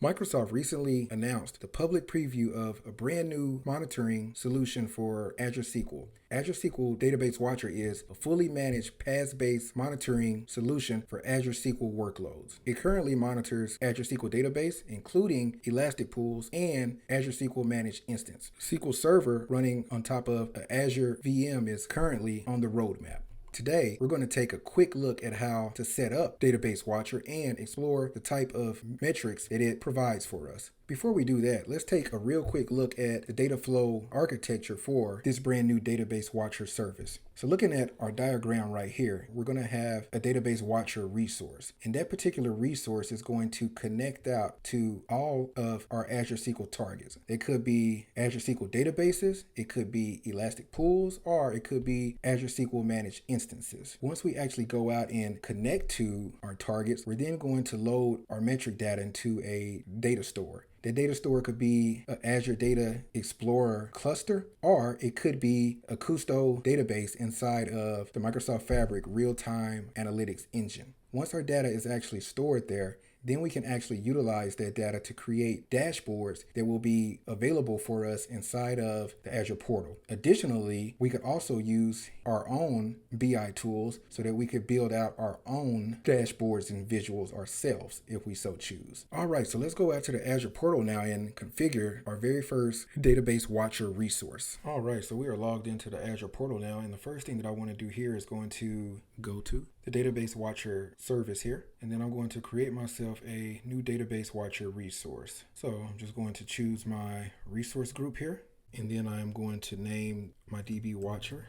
Microsoft recently announced the public preview of a brand new monitoring solution for Azure SQL. Azure SQL Database Watcher is a fully managed PaaS-based monitoring solution for Azure SQL workloads. It currently monitors Azure SQL Database, including Elastic Pools and Azure SQL Managed Instance. SQL Server running on top of an Azure VM is currently on the roadmap. Today, we're going to take a quick look at how to set up Database Watcher and explore the type of metrics that it provides for us. Before we do that, let's take a real quick look at the data flow architecture for this brand new Database Watcher service. So looking at our diagram right here, we're going to have a Database Watcher resource. And that particular resource is going to connect out to all of our Azure SQL targets. It could be Azure SQL databases, it could be Elastic Pools, or it could be Azure SQL Managed Instances. Once we actually go out and connect to our targets, we're then going to load our metric data into a data store. The data store could be an Azure Data Explorer cluster, or it could be a Custo database inside of the Microsoft Fabric real-time analytics engine. Once our data is actually stored there, then we can actually utilize that data to create dashboards that will be available for us inside of the Azure Portal. Additionally, we could also use our own BI tools so that we could build out our own dashboards and visuals ourselves if we so choose. All right, so let's go out to the Azure Portal now and configure our very first Database Watcher resource. All right, so we are logged into the Azure Portal now, and the first thing that I want to do here is going to go to the Database Watcher service here, and then I'm going to create myself a new Database Watcher resource. So I'm just going to choose my resource group here, and then I'm going to name my DB Watcher.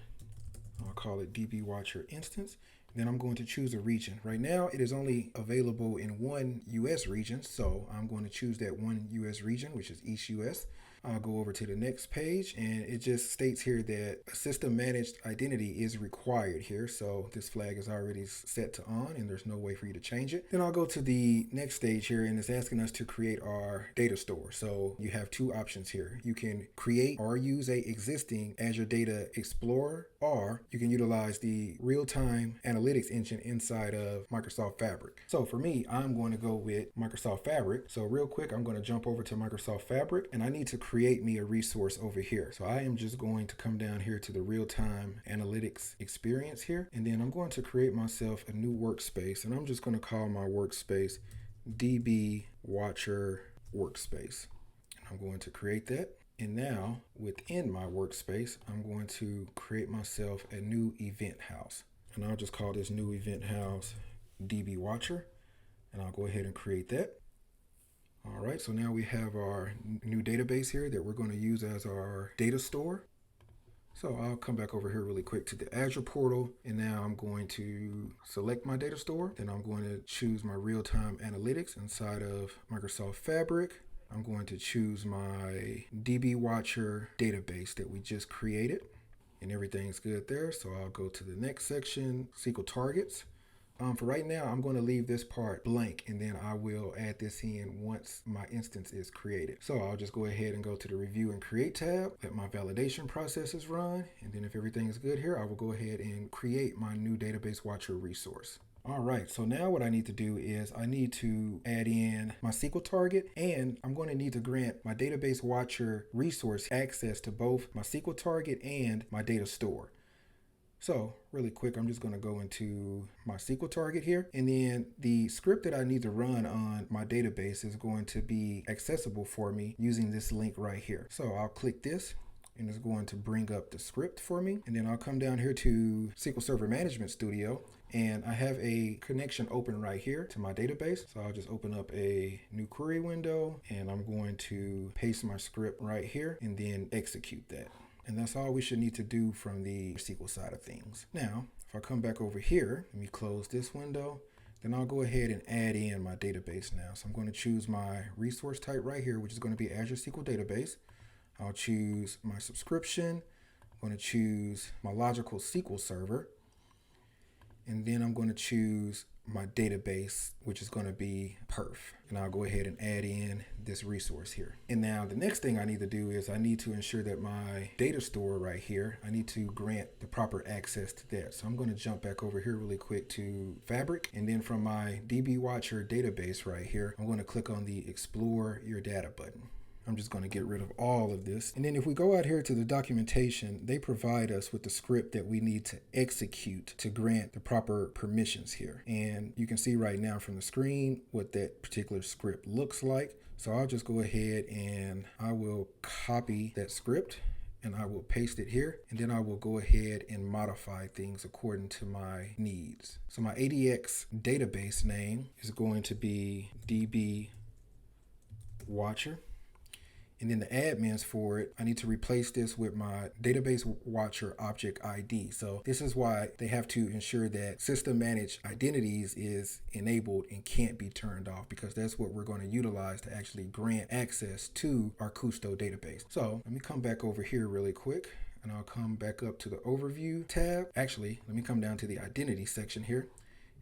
I'll call it DB Watcher Instance. Then I'm going to choose a region. Right now, it is only available in one US region, so I'm going to choose that one US region, which is East US. I'll go over to the next page, and it just states here that a system managed identity is required here. So this flag is already set to on, and there's no way for you to change it. Then I'll go to the next stage here, and it's asking us to create our data store. So you have two options here. You can create or use a existing Azure Data Explorer, or you can utilize the real-time analytics engine inside of Microsoft Fabric. So for me, I'm going to go with Microsoft Fabric. So real quick, I'm going to jump over to Microsoft Fabric, and I need to create me a resource over here. So I am just going to come down here to the real-time analytics experience here, and then I'm going to create myself a new workspace, and I'm just going to call my workspace DB Watcher Workspace. And I'm going to create that. And now within my workspace, I'm going to create myself a new event house. And I'll just call this new event house DB Watcher, and I'll go ahead and create that. All right, so now we have our new database here that we're going to use as our data store. So I'll come back over here really quick to the Azure Portal, and now I'm going to select my data store. Then I'm going to choose my real-time analytics inside of Microsoft Fabric. I'm going to choose my DB Watcher database that we just created, and everything's good there. So I'll go to the next section, SQL targets. For right now, I'm going to leave this part blank, and then I will add this in once my instance is created. So I'll just go ahead and go to the Review and Create tab, let my validation processes run, and then if everything is good here, I will go ahead and create my new Database Watcher resource. All right, so now what I need to do is I need to add in my SQL target, and I'm going to need to grant my Database Watcher resource access to both my SQL target and my data store. So really quick, I'm just going to go into my SQL target here, and then the script that I need to run on my database is going to be accessible for me using this link right here. So I'll click this, and it's going to bring up the script for me, and then I'll come down here to SQL Server Management Studio, and I have a connection open right here to my database. So I'll just open up a new query window, and I'm going to paste my script right here and then execute that. And that's all we should need to do from the SQL side of things. Now, if I come back over here, let me close this window, then I'll go ahead and add in my database now. So I'm going to choose my resource type right here, which is going to be Azure SQL Database. I'll choose my subscription. I'm going to choose my logical SQL server. and then I'm going to choose my database, which is going to be perf. And I'll go ahead and add in this resource here. And now the next thing I need to do is I need to ensure that my data store right here, I need to grant the proper access to that. So I'm going to jump back over here really quick to Fabric. And then from my DB Watcher database right here, I'm going to click on the Explore Your Data button. I'm just going to get rid of all of this. And then if we go out here to the documentation, they provide us with the script that we need to execute to grant the proper permissions here. And you can see right now from the screen what that particular script looks like. So I'll just go ahead and I will copy that script and I will paste it here. And then I will go ahead and modify things according to my needs. So my ADX database name is going to be DB Watcher. And then the admins for it, I need to replace this with my Database Watcher object ID. So this is why they have to ensure that system managed identities is enabled and can't be turned off, because that's what we're going to utilize to actually grant access to our Custo database. So let me come back over here really quick and I'll come back up to the overview tab. Actually, let me come down to the identity section here.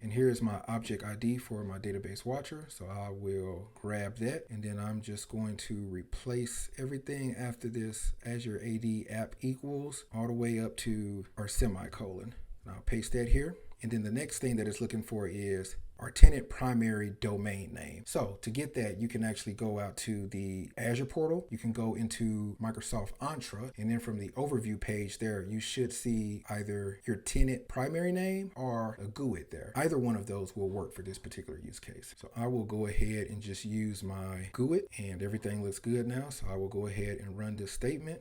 And here's my object ID for my Database Watcher. So I will grab that. And then I'm just going to replace everything after this Azure AD app equals all the way up to our semicolon. And I'll paste that here. And then the next thing that it's looking for is our tenant primary domain name. So to get that, you can actually go out to the Azure Portal. You can go into Microsoft Entra, and then from the overview page there, you should see either your tenant primary name or a GUID there. Either one of those will work for this particular use case. So I will go ahead and just use my GUID, and everything looks good now. So I will go ahead and run this statement,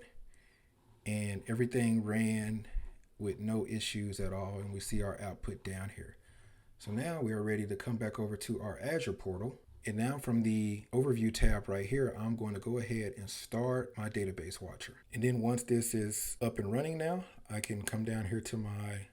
and everything ran with no issues at all. And we see our output down here. So now we are ready to come back over to our Azure portal. And now from the overview tab right here, I'm going to go ahead and start my Database Watcher. And then once this is up and running now, I can come down here to my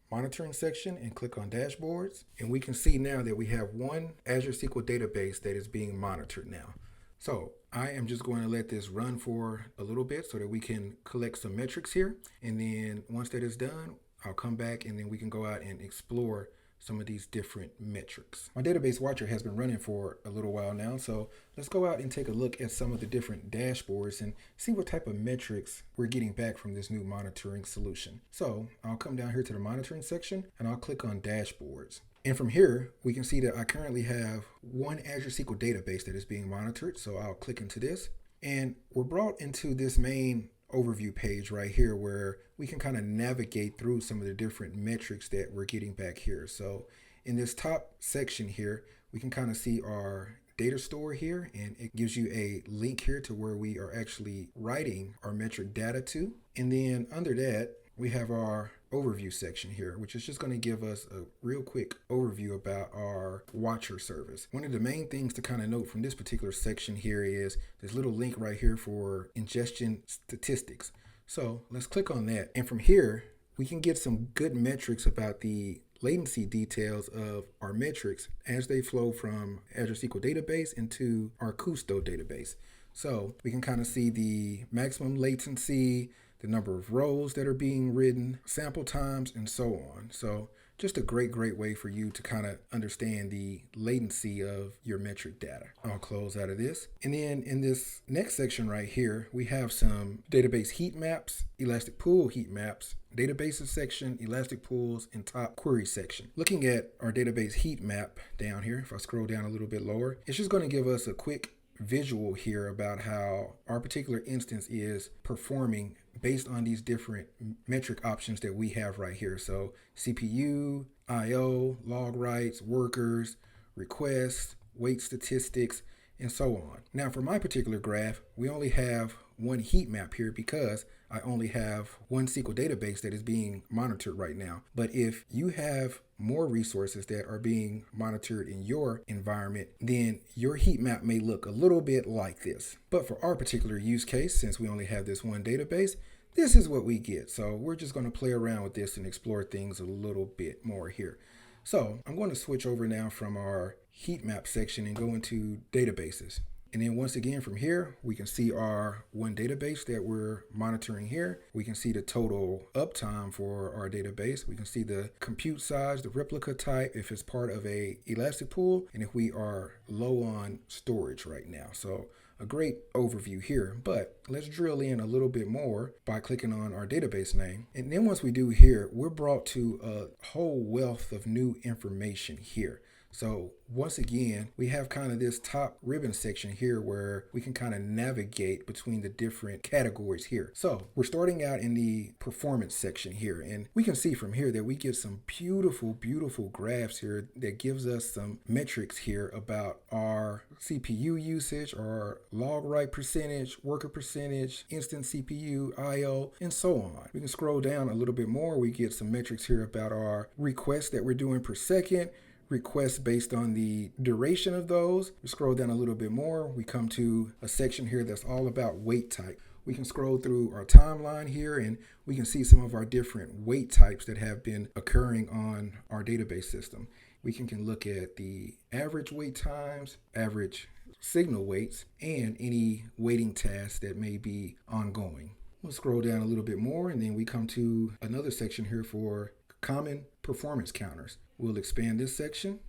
monitoring section and click on dashboards. And we can see now that we have one Azure SQL database that is being monitored now. So I am just going to let this run for a little bit so that we can collect some metrics here. And then once that is done, I'll come back and then we can go out and explore some of these different metrics. My Database Watcher has been running for a little while now, so let's go out and take a look at some of the different dashboards and see what type of metrics we're getting back from this new monitoring solution. So I'll come down here to the monitoring section and I'll click on dashboards. And from here, we can see that I currently have one Azure SQL database that is being monitored. So I'll click into this and we're brought into this main overview page right here where we can kind of navigate through some of the different metrics that we're getting back here. So in this top section here, we can kind of see our data store here, and it gives you a link here to where we are actually writing our metric data to. And then under that, we have our overview section here, which is just going to give us a real quick overview about our Watcher service. One of the main things to kind of note from this particular section here is this little link right here for ingestion statistics. So let's click on that. And from here, we can get some good metrics about the latency details of our metrics as they flow from Azure SQL Database into our Custo database. So we can kind of see the maximum latency, the number of rows that are being written, sample times, and so on. So just a great way for you to kind of understand the latency of your metric data. I'll close out of this. And then in this next section right here, we have some database heat maps, elastic pool heat maps, databases section, elastic pools, and top query section. Looking at our database heat map down here, if I scroll down a little bit lower, it's just going to give us a quick visual here about how our particular instance is performing based on these different metric options that we have right here. So CPU, IO, log writes, workers, requests, wait statistics, and so on. Now for my particular graph, we only have one heat map here because I only have one SQL database that is being monitored right now. But if you have more resources that are being monitored in your environment, then your heat map may look a little bit like this. But for our particular use case, since we only have this one database, this is what we get. So we're just going to play around with this and explore things a little bit more here. So I'm going to switch over now from our heat map section and go into databases. And then once again from here, we can see our one database that we're monitoring here. We can see the total uptime for our database. We can see the compute size, the replica type, if it's part of a elastic pool, and if we are low on storage right now. So a great overview here, but let's drill in a little bit more by clicking on our database name. And then once we do here, we're brought to a whole wealth of new information here. So once again, we have kind of this top ribbon section here where we can kind of navigate between the different categories here. So we're starting out in the performance section here, and we can see from here that we get some beautiful, beautiful graphs here that gives us some metrics here about our CPU usage, our log write percentage, worker percentage, instant CPU, IO, and so on. We can scroll down a little bit more. We get some metrics here about our requests that we're doing per second, requests based on the duration of those. We scroll down a little bit more. We come to a section here that's all about wait type. We can scroll through our timeline here and we can see some of our different wait types that have been occurring on our database system. We can look at the average wait times, average signal waits, and any waiting tasks that may be ongoing. We'll scroll down a little bit more and then we come to another section here for common performance counters. We'll expand this section.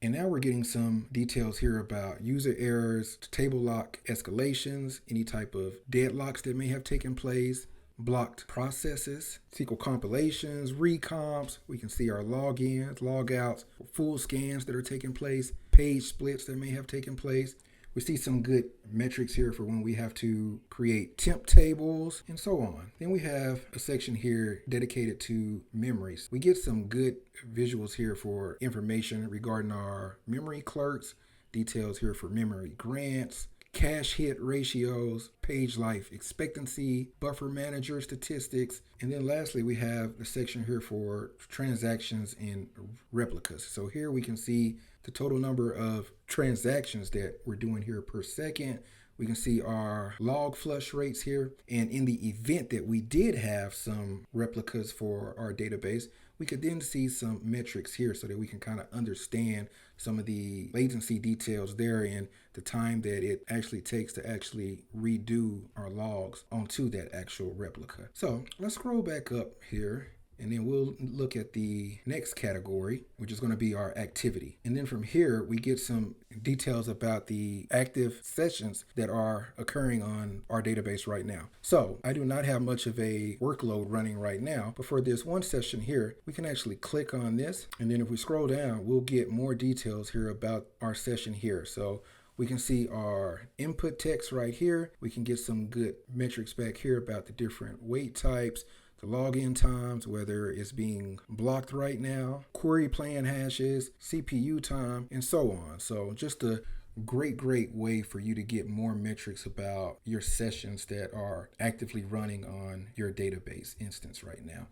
And now we're getting some details here about user errors, table lock escalations, any type of deadlocks that may have taken place, blocked processes, SQL compilations, recomps. We can see our logins, logouts, full scans that are taking place, page splits that may have taken place. We see some good metrics here for when we have to create temp tables and so on. Then we have a section here dedicated to memories. We get some good visuals here for information regarding our memory clerks, details here for memory grants, cache hit ratios, page life expectancy, buffer manager statistics, and then lastly we have the section here for transactions and replicas. So here we can see the total number of transactions that we're doing here per second. We can see our log flush rates here. And in the event that we did have some replicas for our database, we could then see some metrics here so that we can kind of understand some of the latency details there and the time that it actually takes to actually redo our logs onto that actual replica. So let's scroll back up here. And then we'll look at the next category, which is going to be our activity. And then from here, we get some details about the active sessions that are occurring on our database right now. So I do not have much of a workload running right now, but for this one session here, we can actually click on this. And then if we scroll down, we'll get more details here about our session here. So we can see our input text right here. We can get some good metrics back here about the different wait types, the login times, whether it's being blocked right now, query plan hashes, CPU time, and so on. So just a great way for you to get more metrics about your sessions that are actively running on your database instance right now.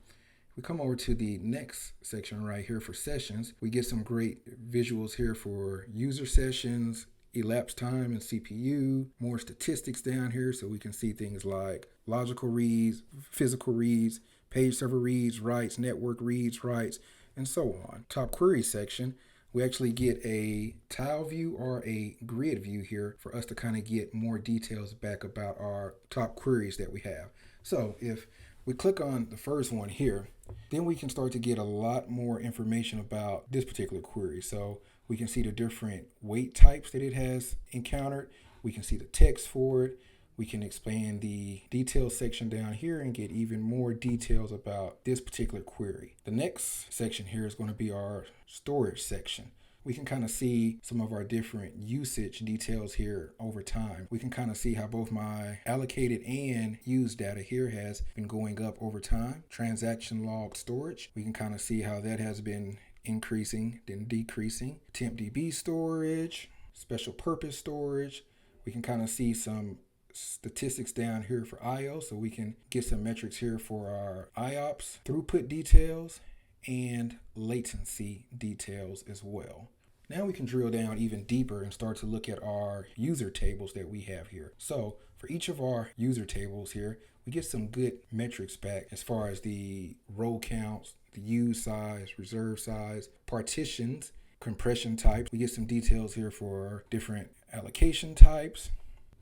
We come over to the next section right here for sessions. We get some great visuals here for user sessions, elapsed time and CPU, more statistics down here so we can see things like logical reads, physical reads, page server reads, writes, network reads, writes, and so on. Top query section, we actually get a tile view or a grid view here for us to kind of get more details back about our top queries that we have. So if we click on the first one here, then we can start to get a lot more information about this particular query. So we can see the different wait types that it has encountered. We can see the text for it. We can expand the details section down here and get even more details about this particular query. The next section here is going to be our storage section. We can kind of see some of our different usage details here over time. We can kind of see how both my allocated and used data here has been going up over time. Transaction log storage, we can kind of see how that has been increasing, then decreasing. TempDB storage, special purpose storage. We can kind of see some statistics down here for IO, so we can get some metrics here for our IOPS, throughput details, and latency details as well. Now we can drill down even deeper and start to look at our user tables that we have here. So for each of our user tables here, we get some good metrics back as far as the row counts, the use size, reserve size, partitions, compression types. We get some details here for different allocation types.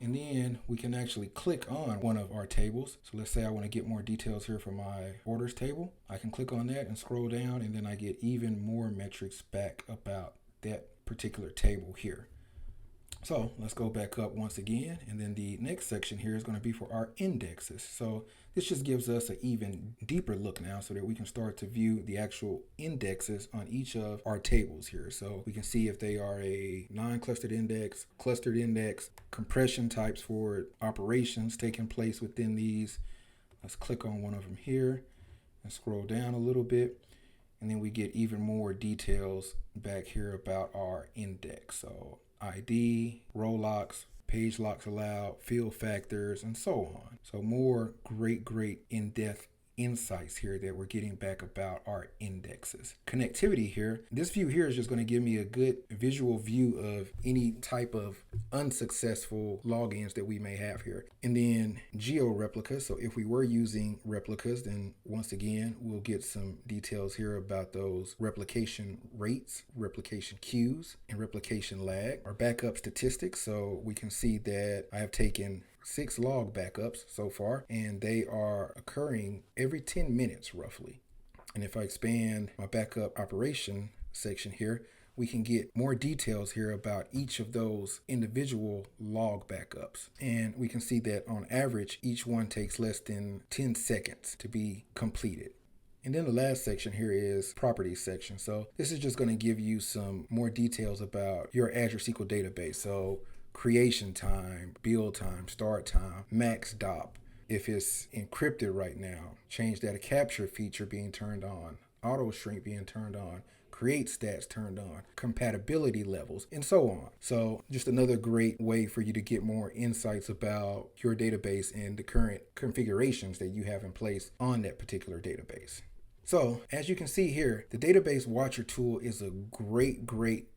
And then we can actually click on one of our tables. So let's say I want to get more details here for my orders table. I can click on that and scroll down, and then I get even more metrics back about that particular table here. So let's go back up once again, and then the next section here is going to be for our indexes. So this just gives us an even deeper look now so that we can start to view the actual indexes on each of our tables here. So we can see if they are a non-clustered index, clustered index, compression types for operations taking place within these. Let's click on one of them here and scroll down a little bit. And then we get even more details back here about our index. So ID, row locks, page locks allowed, field factors, and so on. So more great in-depth insights here that we're getting back about our indexes. Connectivity here, this view here is just going to give me a good visual view of any type of unsuccessful logins that we may have here. And then geo replicas. So if we were using replicas, then once again, we'll get some details here about those replication rates, replication queues, and replication lag. Our backup statistics. So we can see that I have taken 6 log backups so far, and they are occurring every 10 minutes roughly. And if I expand my backup operation section here, we can get more details here about each of those individual log backups. And we can see that on average, each one takes less than 10 seconds to be completed. And then the last section here is properties section. So this is just going to give you some more details about your Azure SQL database. So creation time, build time, start time, max DOP. If it's encrypted right now, change that capture feature being turned on, auto shrink being turned on, create stats turned on, compatibility levels, and so on. So just another great way for you to get more insights about your database and the current configurations that you have in place on that particular database. So as you can see here, the Database Watcher tool is a great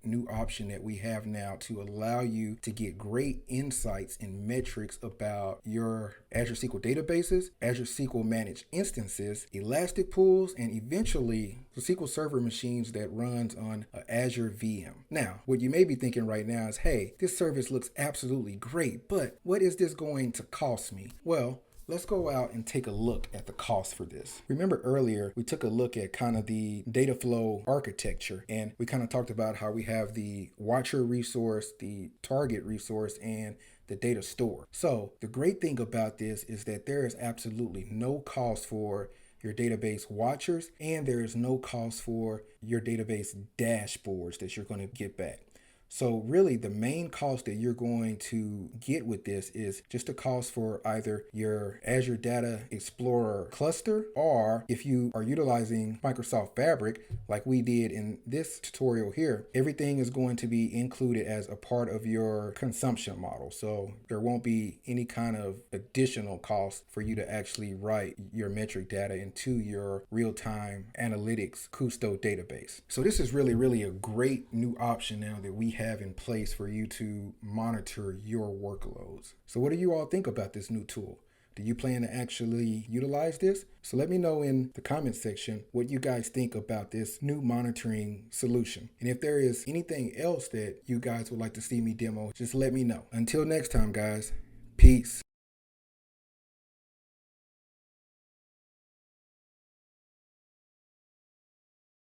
new option that we have now to allow you to get great insights and metrics about your Azure SQL databases, Azure SQL Managed Instances, Elastic pools, and eventually the SQL Server machines that runs on an Azure VM. Now, what you may be thinking right now is, hey, this service looks absolutely great, but what is this going to cost me? Well, let's go out and take a look at the cost for this. Remember earlier, we took a look at kind of the data flow architecture, and we kind of talked about how we have the Watcher resource, the target resource, and the data store. So the great thing about this is that there is absolutely no cost for your database watchers, and there is no cost for your database dashboards that you're going to get back. So really the main cost that you're going to get with this is just a cost for either your Azure Data Explorer cluster, or if you are utilizing Microsoft Fabric like we did in this tutorial here, everything is going to be included as a part of your consumption model. So there won't be any kind of additional cost for you to actually write your metric data into your real-time analytics Custo database. So this is really a great new option now that we have in place for you to monitor your workloads. So what do you all think about this new tool? Do you plan to actually utilize this? So let me know in the comment section what you guys think about this new monitoring solution. And if there is anything else that you guys would like to see me demo, just let me know. Until next time, guys, peace.